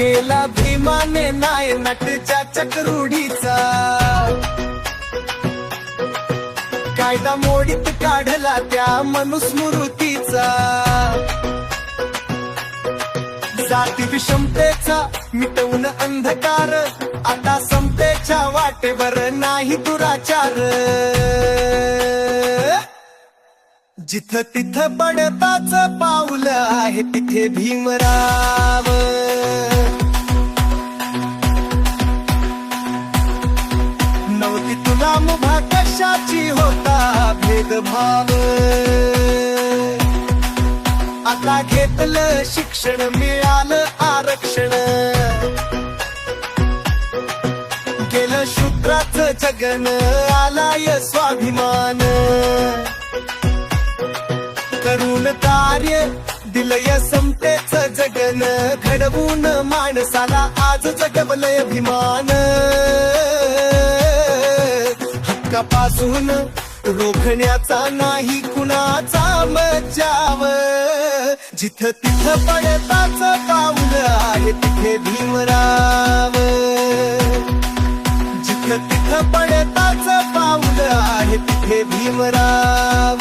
केला भीमाने नायनाटच्या चक्रुडीचा, कायदा मोडीत काढला त्या मनुस्मृतीचा, जाती विषमतेचा मिटवून अंधकार, आता समतेच्या वाटेवर नाही दुराचार, जिथं तिथं पडताच पाऊल आहे तिथे भीमराव, नव्हती तुला मुभा कशाची होता भेदभाव, आता घेतलं शिक्षण मिळालं आरक्षण, गेलं शूद्राचं जगन आलाय स्वाभिमान, करून कार्य दिलय समतेचं जगन, घडवून माणसाला आज जगवलंय अभिमान, हक्कापासून रोखण्याचा नाही कुणाचा मज्जाव, जिथं तिथं पडताच पाऊल आहे तिथे भीमराव, जिथं तिथं पडताच पाऊल आहे तिथे भीमराव,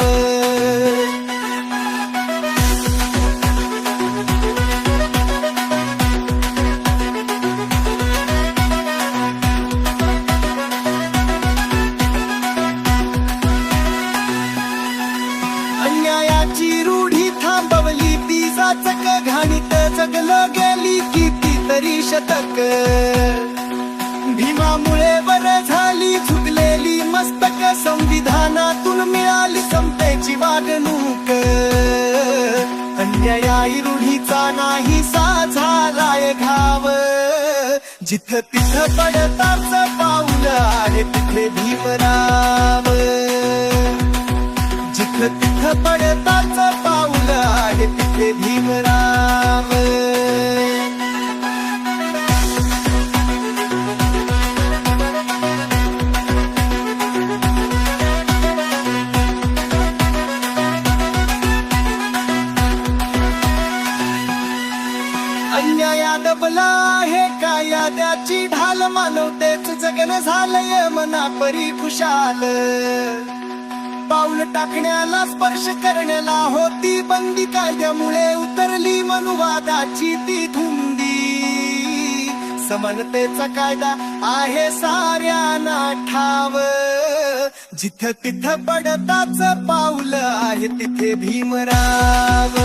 अन्यायाची रूढी थांबवली ती जाचक, घाणीत जगलं गेली कितीतरी शतक, भीमामुळे बर झाली झुकलेली मस्तक, संविधानातून मिळाली समतेची वागणूक, अन्यायी रूढीचा नाही झालाय घाव, जिथं तिथं पडताच पाऊल आहे तिथे भीमराव, जिथं तिथं पडताच पाऊल आहे तिथे भीमराव, अन्याया दबला आहे कायद्याची ढाल, मानवतेच जगन झालंय मनापरी खुशाल, पाऊल टाकण्याला स्पर्श करण्याला होती बंदी, कायद्यामुळे उतरली मनुवादाची ती धुंदी, समानतेचा कायदा आहे साऱ्यांना ठाव, जिथं तिथं पडताच पाऊल आहे तिथे भीमराव.